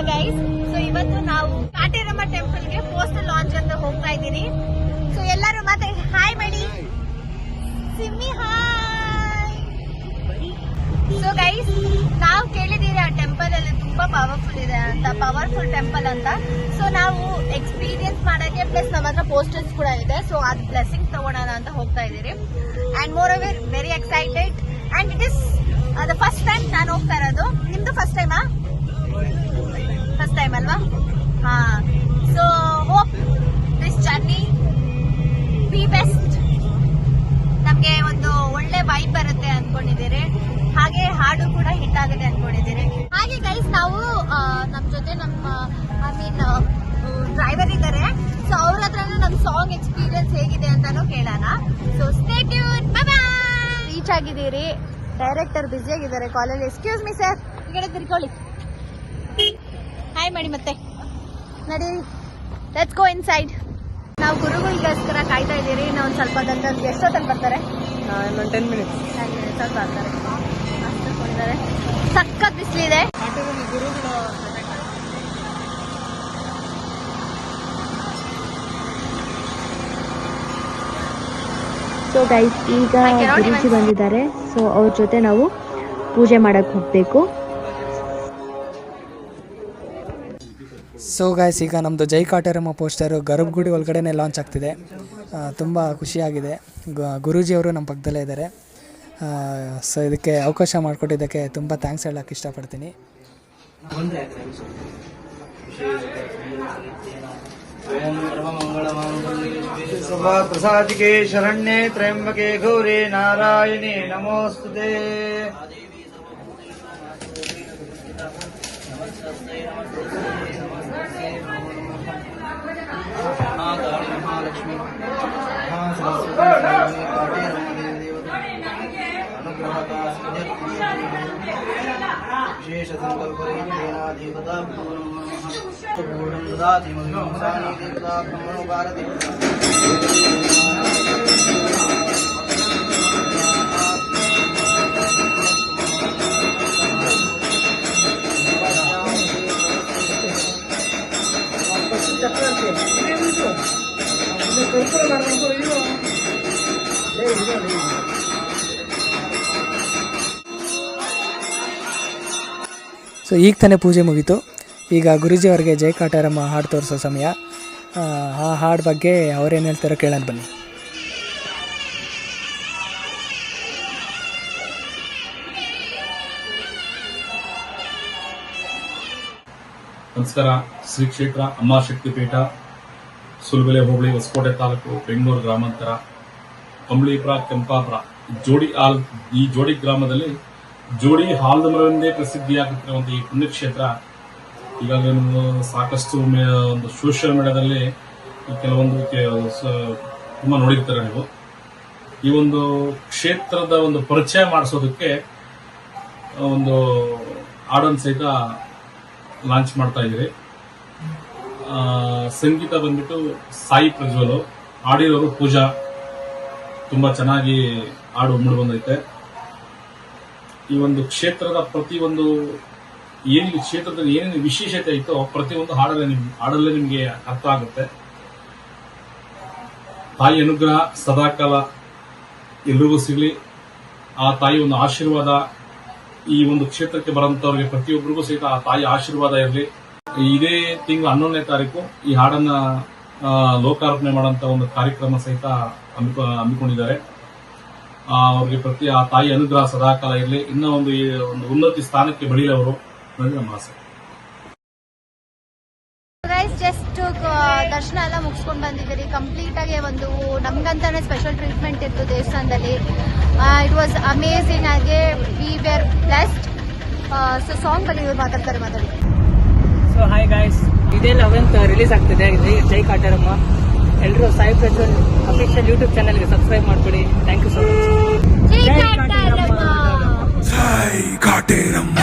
Guys, so ಇವತ್ತು ನಾವು Kateramma temple ಗೆ ಪೋಸ್ಟಲ್ ಲಾಂಚ್ ಅಂತ ಹೋಗ್ತಾ ಇದ್ದೀನಿ. ಸೊ ಎಲ್ಲರೂ ಮತ್ತೆ ಹಾಯ್ ಮಾಡಿ. ಸಿಮ್ಮಿ ಹಾಯ್. ಸೊ ಗೈಸ್, ನಾವು ಕೇಳಿದೀವಿ ಆ ಟೆಂಪಲ್ ಅಲ್ಲಿ ತುಂಬಾ ಪವರ್ಫುಲ್ ಇದೆ ಅಂತ, ಪವರ್ಫುಲ್ ಟೆಂಪಲ್ ಅಂತ. ಸೊ ನಾವು ಎಕ್ಸ್ಪೀರಿಯನ್ಸ್ ಮಾಡಕ್ಕೆ ಪ್ಲಸ್ ನಮ್ಮ ಹತ್ರ ಪೋಸ್ಟರ್ಸ್ ಕೂಡ ಇದೆ. ಸೊ ಅದ್ ಬ್ಲೆಸ್ಸಿಂಗ್ ತಗೊಳೋಣ ಅಂತ ಹೋಗ್ತಾ ಇದೀರಿ. And more over very excited and it is the first time ನಾನು ಹೋಗ್ತಾ ಇರೋದು. ನಿಮ್ದು ಫಸ್ಟ್ ಟೈಮಾ? ಫಸ್ಟ್ ಟೈಮ್ ಅಲ್ವಾ? ಹಾ. So hope this journey B best. ನಮ್ಗೆ ಒಂದು ಒಳ್ಳೆ ವೈಬ್ ಬರುತ್ತೆ ಅನ್ಕೊಂಡಿದ್ದೀರಿ. ಹಾಗೆ ಹಾಡು ಕೂಡ ಹಿಟ್ ಆಗುತ್ತೆ ಅನ್ಕೊಂಡಿದ್ದೀರಿ. ಹಾಗೆ ಗೈಸ್, ನಾವು ನಮ್ ಜೊತೆ ನಮ್ಮ ಡ್ರೈವರ್ ಇದ್ದಾರೆ. ಸೊ ಅವ್ರ ಹತ್ರನೂ ನಮ್ ಸಾಂಗ್ ಎಕ್ಸ್ಪೀರಿಯನ್ಸ್ ಹೇಗಿದೆ ಅಂತಾನು ಕೇಳೋಣ. So stay tune. Bye bye. Reach ಆಗಿದ್ದೀರಿ. ಡೈರೆಕ್ಟರ್ ಬ್ಯುಸಿ ಆಗಿದ್ದಾರೆ ಕಾಲಲ್ಲಿ. ಎಕ್ಸ್ಕ್ಯೂಸ್ ಮೀ ಸರ್, ಈ ಕಡೆ ತಿರ್ಕೊಳ್ಳಿ. ಹಾಯ್ ಮಾಡಿ ಮತ್ತೆ ನಡೀರಿ. Let's go inside. ನಾವು ಗುರುಗಳಿಗೋಸ್ಕರ ಕಾಯ್ತಾ ಇದ್ದೀರಿ. ಇನ್ನೂ ಒಂದು ಸ್ವಲ್ಪ ಹೊತ್ತಲ್ಲಿ ಎಷ್ಟೊತ್ತಲ್ಲಿ ಬರ್ತಾರೆ? 10 minutes ಅಲ್ಲಿ ಬರ್ತಾರೆ. ಅಷ್ಟೊಂದಿದ್ದಾರೆ. ಸಖತ್ ಬಿಸಿಲಿದೆ. ಸೊ ಗೈಸ್, ಈಗ ಗುರೂಜಿ ಬಂದಿದ್ದಾರೆ. ಸೊ ಅವ್ರ ಜೊತೆ ನಾವು ಪೂಜೆ ಮಾಡಕ್ಕೆ ಹೋಗಬೇಕು. ಸೊ ಗೈಸ್, ಈಗ ನಮ್ಮದು ಜೈ ಕಾಟೇರಮ್ಮ ಪೋಸ್ಟರು ಗರ್ಭಗುಡಿ ಒಳಗಡೆನೇ ಲಾಂಚ್ ಆಗ್ತಿದೆ. ತುಂಬ ಖುಷಿಯಾಗಿದೆ. ಗುರೂಜಿಯವರು ನಮ್ಮ ಪಕ್ಕದಲ್ಲೇ ಇದ್ದಾರೆ. ಸೊ ಇದಕ್ಕೆ ಅವಕಾಶ ಮಾಡಿಕೊಟ್ಟಿದ್ದಕ್ಕೆ ತುಂಬ ಥ್ಯಾಂಕ್ಸ್ ಹೇಳೋಕ್ಕೆ ಇಷ್ಟಪಡ್ತೀನಿ. ಪ್ರಸಾದಿಕೆ ಶರಣ್ಯೆ ತ್ರ್ಯಂಬಕೆ ಗೌರಿ ನಾರಾಯಣಿ ನಮೋಸ್ತುತೆ. ಮಹಾಲಕ್ಷ್ಮಿ ವಿಶೇಷ ಸಂಕಲ್ಪ ದೇವತಾ ಪೂರ್ಣಂ ದದಾತಿ ಮಹಿಮಾನಿ ದೇವತಾ ಬ್ರಹ್ಮಣೋ ಭಾರತಿ. ಸೊ ಈಗ ತಾನೇ ಪೂಜೆ ಮುಗೀತು. ಈಗ ಗುರೂಜಿ ಅವರಿಗೆ ಜೈ ಕಾಟೇರಮ್ಮ ಹಾಡು ತೋರಿಸೋ ಸಮಯ. ಆ ಹಾಡು ಬಗ್ಗೆ ಅವ್ರೇನು ಹೇಳ್ತಾರೋ ಕೇಳೋಣ ಬನ್ನಿ. ನಮಸ್ಕಾರ. ಶ್ರೀ ಕ್ಷೇತ್ರ ಅಮ್ಮ ಶಕ್ತಿಪೀಠ, ಸುಲಬೆಲೆ ಹೋಬಳಿ, ಹೊಸಕೋಟೆ ತಾಲೂಕು, ಬೆಂಗಳೂರು ಗ್ರಾಮಾಂತರ, ಕಂಬಳಿಪುರ, ಕೆಂಪಾಪುರ, ಈ ಜೋಡಿ ಗ್ರಾಮದಲ್ಲಿ ಜೋಡಿ ಹಾಲದ ಮರವೆಂದೇ ಪ್ರಸಿದ್ಧಿಯಾಗುತ್ತಿರುವಂತಹ ಈ ಪುಣ್ಯಕ್ಷೇತ್ರ ಈಗಾಗಲೇ ಸಾಕಷ್ಟು ಒಂದು ಸೋಷಿಯಲ್ ಮೀಡಿಯಾದಲ್ಲಿ ಕೆಲವೊಂದು ತುಂಬ ನೋಡಿರ್ತಾರೆ ನೀವು. ಈ ಒಂದು ಕ್ಷೇತ್ರದ ಒಂದು ಪರಿಚಯ ಮಾಡಿಸೋದಕ್ಕೆ ಒಂದು ಹಾಡನ್ನು ಸಹಿತ ಲಾಂಚ್ ಮಾಡ್ತಾ ಇದ್ದೀರಿ. ಸಂಗೀತ ಬಂದ್ಬಿಟ್ಟು ಸಾಯಿ ಪ್ರಜ್ವಲ್, ಹಾಡಿರೋರು ಪೂಜಾ. ತುಂಬಾ ಚೆನ್ನಾಗಿ ಹಾಡು ಮೂಡಿ ಬಂದೈತೆ. ಈ ಒಂದು ಕ್ಷೇತ್ರದ ಪ್ರತಿಯೊಂದು ಏನಿಗೆ ಕ್ಷೇತ್ರದಲ್ಲಿ ಏನೇನು ವಿಶೇಷತೆ ಐತೋ ಪ್ರತಿಯೊಂದು ಹಾಡಲ್ಲೇ ನಿಮಗೆ ಅರ್ಥ ಆಗುತ್ತೆ. ತಾಯಿ ಅನುಗ್ರಹ ಸದಾಕಾಲ ಎಲ್ರಿಗೂ ಸಿಗಲಿ. ಆ ತಾಯಿ ಒಂದು ಆಶೀರ್ವಾದ ಈ ಒಂದು ಕ್ಷೇತ್ರಕ್ಕೆ ಬರೋಂಥವ್ರಿಗೆ ಪ್ರತಿಯೊಬ್ಬರಿಗೂ ಸಹಿತ ಆ ತಾಯಿ ಆಶೀರ್ವಾದ ಇರಲಿ. ಇದೇ ತಿಂಗಳು 11ನೇ ತಾರೀಕು ಈ ಹಾಡನ್ನ ಲೋಕಾರ್ಪಣೆ ಮಾಡುವಂತ ಒಂದು ಕಾರ್ಯಕ್ರಮ ಸಹಿತ ಹಮ್ಮಿಕೊಂಡಿದ್ದಾರೆ. ಅವ್ರಿಗೆ ಆ ತಾಯಿ ಅನುಗ್ರಹ ಸದಾಕಾಲ ಇರಲಿ. ಇನ್ನೂ ಒಂದು ಉನ್ನತಿ ಸ್ಥಾನಕ್ಕೆ ಬೆಳೀಲಿ ಅವರು ಅನ್ನೋದು ನಮ್ಮ ಆಸೆ. ಜಸ್ಟ್ ದರ್ಶನ ಎಲ್ಲ ಮುಗಿಸ್ಕೊಂಡು ಬಂದಿದ್ದೀರಿ. ಕಂಪ್ಲೀಟ್ ಆಗಿ ಒಂದು ನಮ್ಗಂತಾನೆ ಸ್ಪೆಷಲ್ ಟ್ರೀಟ್ಮೆಂಟ್ ಇತ್ತು ದೇವಸ್ಥಾನದಲ್ಲಿ. It was amazing. ಆಗಿ we were blessed. So song ಬಗ್ಗೆ ಇವ್ರು ಮಾತಾಡಿ. ಸೊ ಹಾಯ್ ಗಾಯ್ಸ್, ಇದೇ 11th ರಿಲೀಸ್ ಆಗ್ತಿದೆ ಜೈ ಕಾಟೇರಮ್ಮ. ಎಲ್ಲರೂ ಸಾಯಿ ಪ್ರಜ್ವಲ್ ಅಫಿಷಿಯಲ್ ಯೂಟ್ಯೂಬ್ ಚಾನಲ್ಗೆ ಸಬ್ಸ್ಕ್ರೈಬ್ ಮಾಡ್ಕೊಳ್ಳಿ. Thank you so much. ಜೈ ಕಾಟೇರಮ್ಮ. ಜೈ ಕಾಟೇರಮ್ಮ.